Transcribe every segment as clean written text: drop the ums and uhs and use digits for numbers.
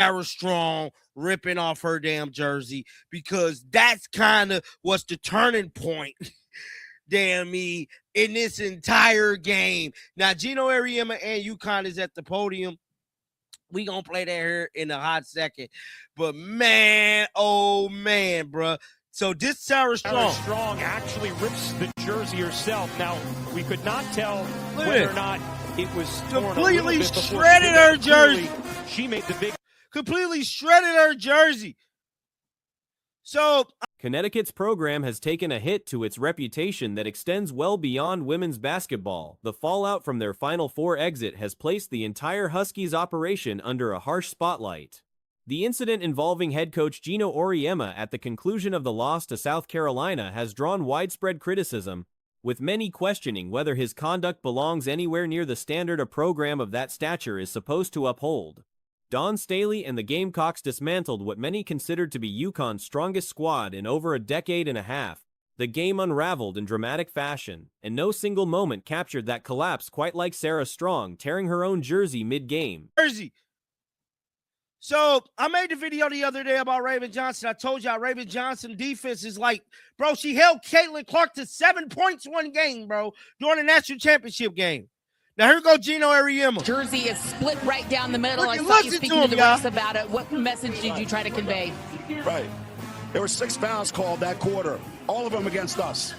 Sarah Strong ripping off her damn jersey, because that's kind of what's the turning point, damn me, in this entire game. Now, Geno Auriemma and UConn is at the podium. We gonna play that here in a hot second. But man, oh man, bro. So this Sarah Strong actually rips the jersey herself. Now, we could not tell whether or not it was completely shredded her jersey. She made the big... Completely shredded her jersey. So Connecticut's program has taken a hit to its reputation that extends well beyond women's basketball. The fallout from their Final Four exit has placed the entire Huskies operation under a harsh spotlight. The incident involving head coach Geno Auriemma at the conclusion of the loss to South Carolina has drawn widespread criticism, with many questioning whether his conduct belongs anywhere near the standard a program of that stature is supposed to uphold. Don Staley and the Gamecocks dismantled what many considered to be UConn's strongest squad in over a decade and a half. The game unraveled in dramatic fashion, and no single moment captured that collapse quite like Sarah Strong tearing her own jersey mid-game. So I made the video the other day about Raven Johnson. I told y'all Raven Johnson defense is like, bro, she held Caitlin Clark to 7 points one game, bro, during the national championship game. Now, here goes Geno Auriemma. Jersey is split right down the middle. I saw you speaking to the refs about it. What message did you try to convey? Right. There were 6 fouls called that quarter, all of them against us.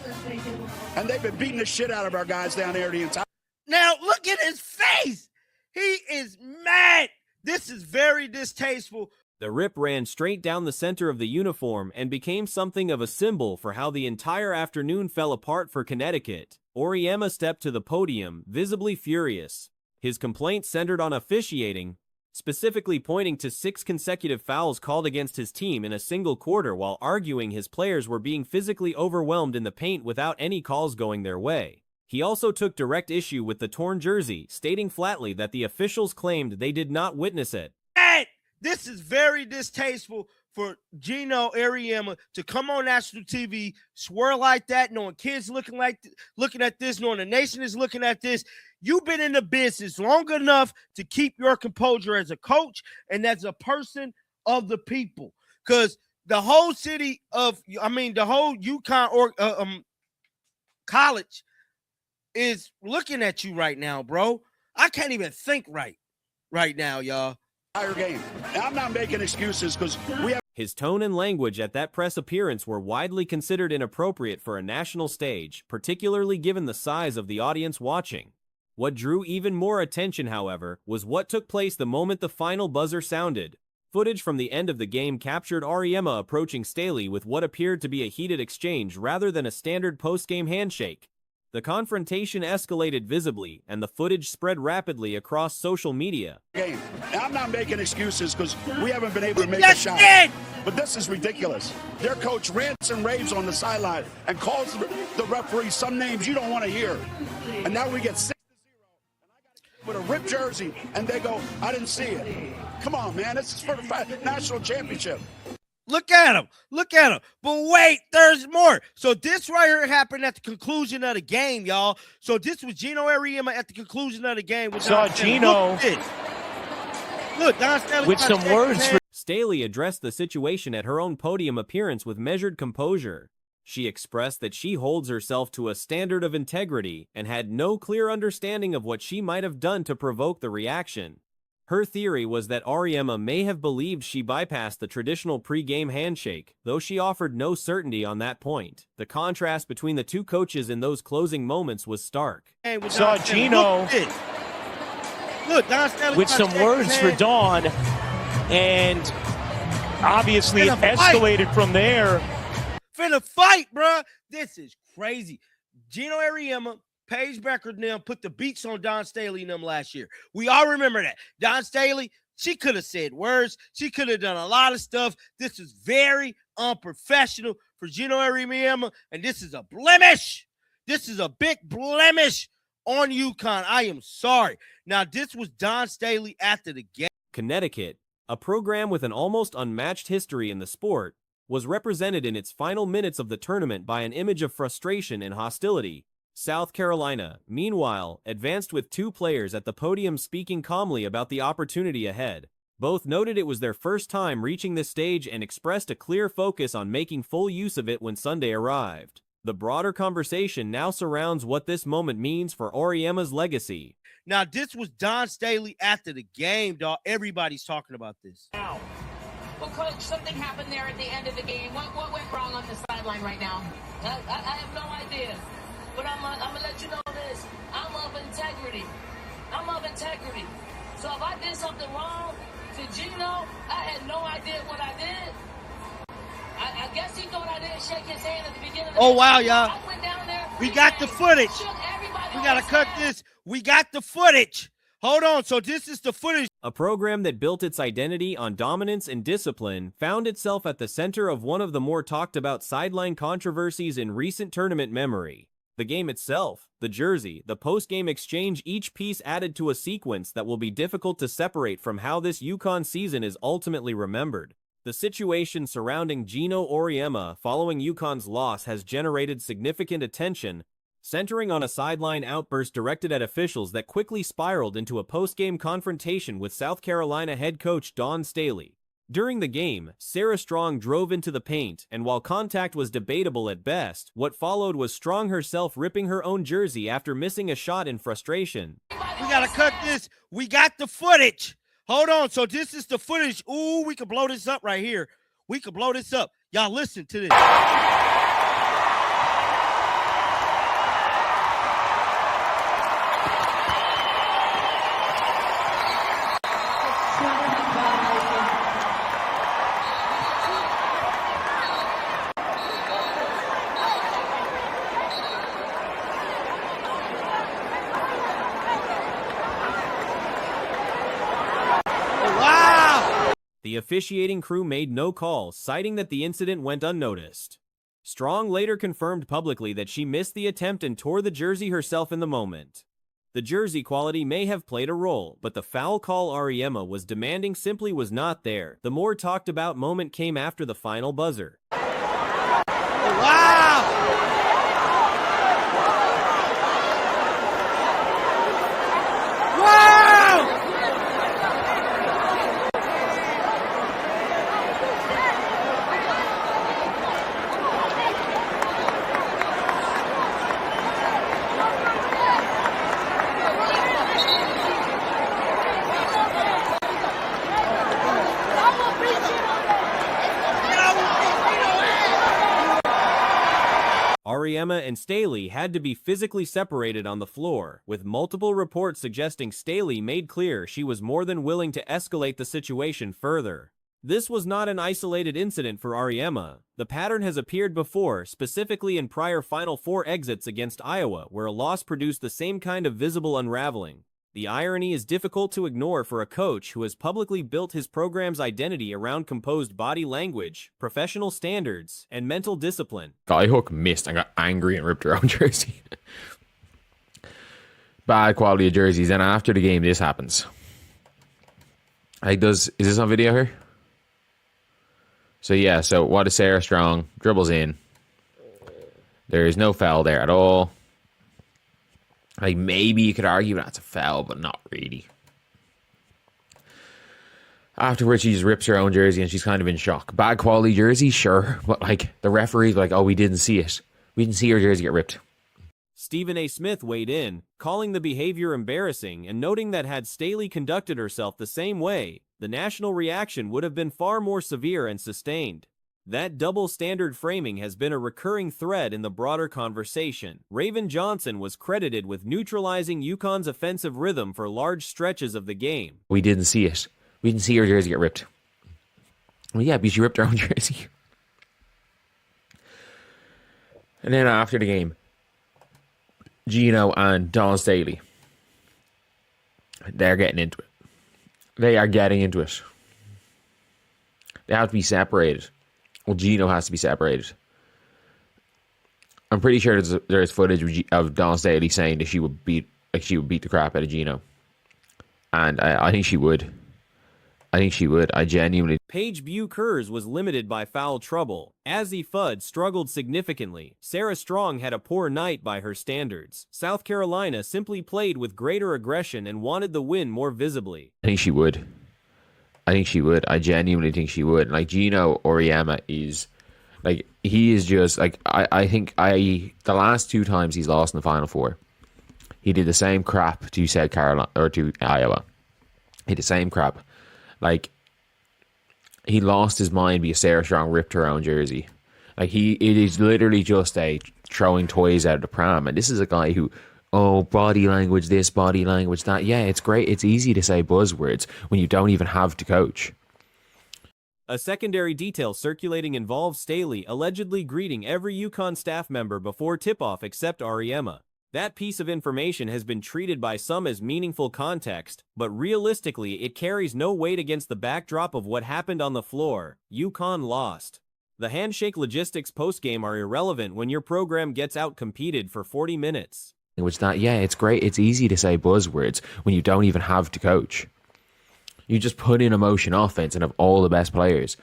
And they've been beating the shit out of our guys down there the entire... Now, look at his face. He is mad. This is very distasteful. The rip ran straight down the center of the uniform and became something of a symbol for how the entire afternoon fell apart for Connecticut. Auriemma stepped to the podium, visibly furious. His complaint centered on officiating, specifically pointing to 6 consecutive fouls called against his team in a single quarter, while arguing his players were being physically overwhelmed in the paint without any calls going their way. He also took direct issue with the torn jersey, stating flatly that the officials claimed they did not witness it. This is very distasteful for Geno Auriemma to come on national TV, swear like that, knowing kids looking at this, knowing the nation is looking at this. You've been in the business long enough to keep your composure as a coach and as a person of the people, because the whole city of, the whole UConn or college is looking at you right now, bro. I can't even think right now, y'all. Game. I'm not making excuses because we have... His tone and language at that press appearance were widely considered inappropriate for a national stage, particularly given the size of the audience watching. What drew even more attention, however, was what took place the moment the final buzzer sounded. Footage from the end of the game captured Auriemma approaching Staley with what appeared to be a heated exchange rather than a standard post-game handshake. The confrontation escalated visibly, and the footage spread rapidly across social media. I'm not making excuses because we haven't been able to make a shot. But this is ridiculous. Their coach rants and raves on the sideline and calls the referee some names you don't want to hear. And now we get 6-0 with a ripped jersey, and they go, I didn't see it. Come on, man. This is for the national championship. Look at him. Look at him. But wait, there's more. So this right here happened at the conclusion of the game, y'all. So this was Geno Auriemma at the conclusion of the game. Saw Geno. Look, Don Staley with some words for... Staley addressed the situation at her own podium appearance with measured composure. She expressed that she holds herself to a standard of integrity and had no clear understanding of what she might have done to provoke the reaction. Her theory was that Auriemma may have believed she bypassed the traditional pre-game handshake, though she offered no certainty on that point. The contrast between the two coaches in those closing moments was stark. Saw Geno with some words for Dawn, and obviously it escalated from there. Finna fight, bruh. This is crazy. Geno Auriemma, Paige Becker and them put the beats on Don Staley and them last year. We all remember that. Don Staley, she could have said words. She could have done a lot of stuff. This is very unprofessional for Geno Auriemma, and this is a blemish. This is a big blemish on UConn. I am sorry. Now, this was Don Staley after the game. Connecticut, a program with an almost unmatched history in the sport, was represented in its final minutes of the tournament by an image of frustration and hostility. South Carolina, meanwhile, advanced with 2 players at the podium speaking calmly about the opportunity ahead. Both noted it was their first time reaching this stage and expressed a clear focus on making full use of it when Sunday arrived. The broader conversation now surrounds what this moment means for Auriemma's legacy. Now, this was Don Staley after the game, dog. Everybody's talking about this. Well, Coach, something happened there at the end of the game. What went wrong on the sideline right now? I have no idea. But I'm going to let you know this. I'm of integrity. So if I did something wrong to Geno, I had no idea what I did. I guess he thought I didn't shake his hand at the beginning of the game. Oh, wow, y'all. I went down there. We got the footage. We got to cut this. We got the footage. Hold on. So this is the footage. A program that built its identity on dominance and discipline found itself at the center of one of the more talked about sideline controversies in recent tournament memory. The game itself, the jersey, the post-game exchange, each piece added to a sequence that will be difficult to separate from how this UConn season is ultimately remembered. The situation surrounding Geno Auriemma following UConn's loss has generated significant attention, centering on a sideline outburst directed at officials that quickly spiraled into a post-game confrontation with South Carolina head coach Don Staley. During the game, Sarah Strong drove into the paint, and while contact was debatable at best, what followed was Strong herself ripping her own jersey after missing a shot in frustration. We got to cut this. We got the footage. Hold on. So this is the footage. Ooh, we could blow this up right here. We could blow this up. Y'all listen to this. The officiating crew made no call, citing that the incident went unnoticed. Strong later confirmed publicly that she missed the attempt and tore the jersey herself in the moment. The jersey quality may have played a role, but the foul call Auriemma was demanding simply was not there. The more talked about moment came after the final buzzer. Wow! Auriemma and Staley had to be physically separated on the floor, with multiple reports suggesting Staley made clear she was more than willing to escalate the situation further. This was not an isolated incident for Auriemma. The pattern has appeared before, specifically in prior Final Four exits against Iowa, where a loss produced the same kind of visible unraveling. The irony is difficult to ignore for a coach who has publicly built his program's identity around composed body language, professional standards, and mental discipline. Skyhook missed and got angry and ripped her own jersey. Bad quality of jerseys. Then after the game, this happens. Is this on video here? So yeah, so what is Sarah Strong? Dribbles in. There is no foul there at all. Like, maybe you could argue that's a foul, but not really. Afterwards, she just rips her own jersey and she's kind of in shock. Bad quality jersey, sure. But, like, the referee's like, oh, we didn't see it. We didn't see her jersey get ripped. Stephen A. Smith weighed in, calling the behavior embarrassing and noting that had Staley conducted herself the same way, the national reaction would have been far more severe and sustained. That double standard framing has been a recurring thread in the broader conversation. Raven Johnson was credited with neutralizing UConn's offensive rhythm for large stretches of the game. We didn't see it. We didn't see her jersey get ripped. Well, yeah, because she ripped her own jersey. And then after the game, Geno and Don Staley, they're getting into it. They are getting into it. They have to be separated. Well, Geno has to be separated. I'm pretty sure there's footage of Don Staley saying that she would beat the crap out of Geno, and I think she would. I genuinely. Paige Buchers was limited by foul trouble. Azzy Fudd struggled significantly. Sarah Strong had a poor night by her standards. South Carolina simply played with greater aggression and wanted the win more visibly. I think she would. I think she would. I genuinely think she would. Like, Geno Auriemma is, like, he is just, like, I think the last 2 times he's lost in the Final Four, he did the same crap to South Carolina, or to Iowa. He did the same crap. Like, he lost his mind because Sarah Strong ripped her own jersey. Like, it is literally just a throwing toys out of the pram. And this is a guy who, oh, body language this, body language that. Yeah, it's great. It's easy to say buzzwords when you don't even have to coach. A secondary detail circulating involves Staley allegedly greeting every UConn staff member before tip-off except Auriemma. That piece of information has been treated by some as meaningful context, but realistically it carries no weight against the backdrop of what happened on the floor. UConn lost. The handshake logistics postgame are irrelevant when your program gets out-competed for 40 minutes. Yeah, it's great. It's easy to say buzzwords when you don't even have to coach. You just put in a motion offense and have all the best players.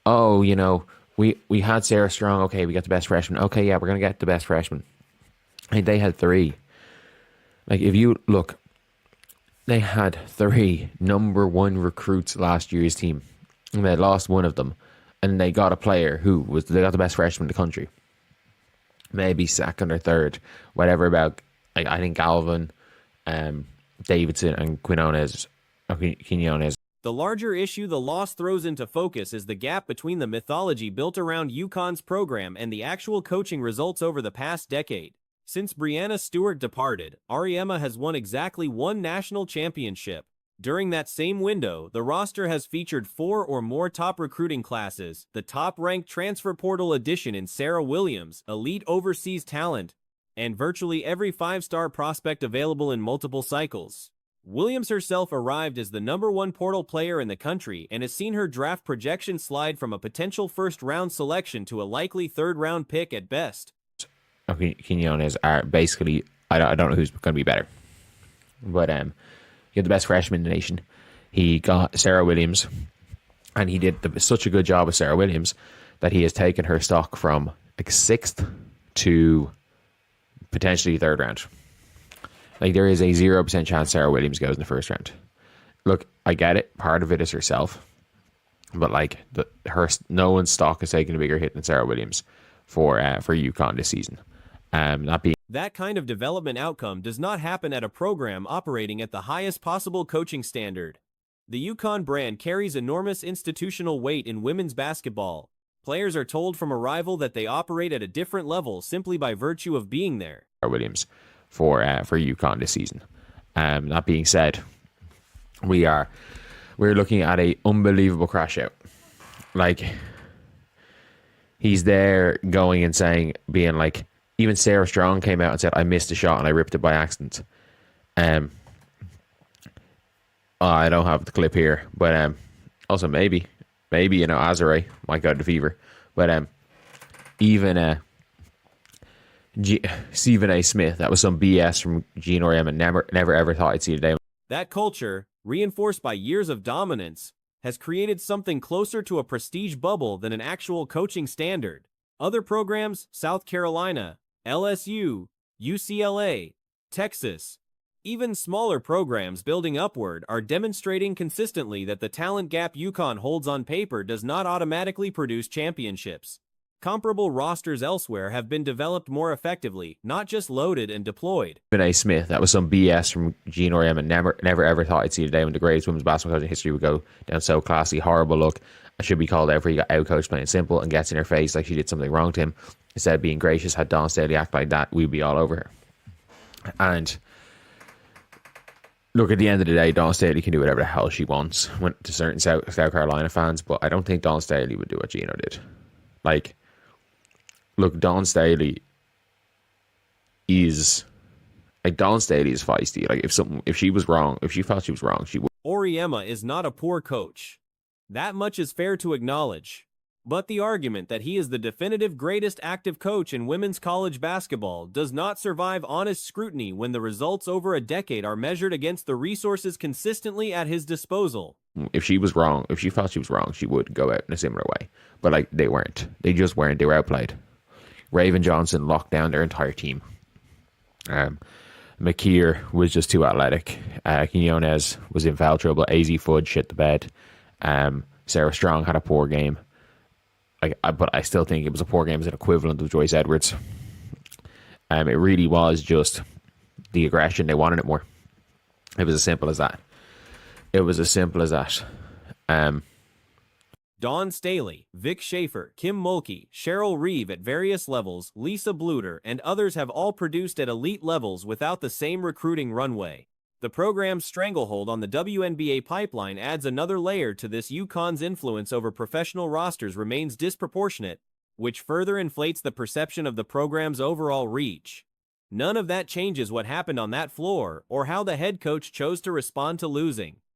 Oh, you know, we had Sarah Strong. Okay, we got the best freshman. Okay, yeah, we're going to get the best freshman. And they had 3. Like, if you look, they had 3 number 1 recruits last year's team. And they lost one of them. And they got a player they got the best freshman in the country. Maybe second or third. Whatever about, like, I think Galvin, Davidson, and Quinones. The larger issue the loss throws into focus is the gap between the mythology built around UConn's program and the actual coaching results over the past decade. Since Breanna Stewart departed, Auriemma has won exactly 1 national championship. During that same window, the roster has featured 4 or more top recruiting classes, the top-ranked transfer portal addition in Sarah Williams, elite overseas talent, and virtually every 5-star prospect available in multiple cycles. Williams herself arrived as the number 1 portal player in the country and has seen her draft projection slide from a potential first-round selection to a likely third-round pick at best. Quinones are basically, I don't know who's going to be better. But he had the best freshman in the nation. He got Sarah Williams, and he did such a good job with Sarah Williams that he has taken her stock from like 6th to potentially 3rd round. Like, there is a 0% chance Sarah Williams goes in the 1st round. Look, I get it. Part of it is herself. But, like, no one's stock is taking a bigger hit than Sarah Williams for UConn this season. That kind of development outcome does not happen at a program operating at the highest possible coaching standard. The UConn brand carries enormous institutional weight in women's basketball. Players are told from arrival that they operate at a different level simply by virtue of being there. Williams for UConn this season. That being said, we're looking at a unbelievable crash out. Like, he's there going and saying, being like, even Sarah Strong came out and said, I missed a shot and I ripped it by accident. I don't have the clip here, but also maybe, you know, Azare might go to Fever. But even Stephen A. Smith, that was some BS from Geno Auriemma. Never ever thought I'd see the day. That culture, reinforced by years of dominance, has created something closer to a prestige bubble than an actual coaching standard. Other programs, South Carolina, LSU, UCLA, Texas, even smaller programs building upward are demonstrating consistently that the talent gap UConn holds on paper does not automatically produce championships. Comparable rosters elsewhere have been developed more effectively, not just loaded and deployed. Stephen A. Smith, that was some BS from Geno Auriemma. Never ever thought I'd see the day when the greatest women's basketball coach in history would go down so classy, horrible look. I should be called out for he got outcoached plain and simple and gets in her face like she did something wrong to him. Instead of being gracious, had Dawn Staley act like that, we'd be all over her. And look, at the end of the day, Dawn Staley can do whatever the hell she wants to certain South Carolina fans, but I don't think Dawn Staley would do what Geno did. Like, look, Dawn Staley is feisty. Like, if she was wrong, if she felt she was wrong, she would. Auriemma is not a poor coach. That much is fair to acknowledge. But the argument that he is the definitive greatest active coach in women's college basketball does not survive honest scrutiny when the results over a decade are measured against the resources consistently at his disposal. If she was wrong, if she felt she was wrong, she would go out in a similar way. But, like, they weren't. They just weren't. They were outplayed. Raven Johnson locked down their entire team. McKeer was just too athletic. Quinones was in foul trouble. AZ Fudge shit the bed. Sarah Strong had a poor game. But I still think it was a poor game as an equivalent of Joyce Edwards. It really was just the aggression. They wanted it more. It was as simple as that. Dawn Staley, Vic Schaefer, Kim Mulkey, Cheryl Reeve at various levels, Lisa Bluter, and others have all produced at elite levels without the same recruiting runway. The program's stranglehold on the WNBA pipeline adds another layer to this. UConn's influence over professional rosters remains disproportionate, which further inflates the perception of the program's overall reach. None of that changes what happened on that floor or how the head coach chose to respond to losing.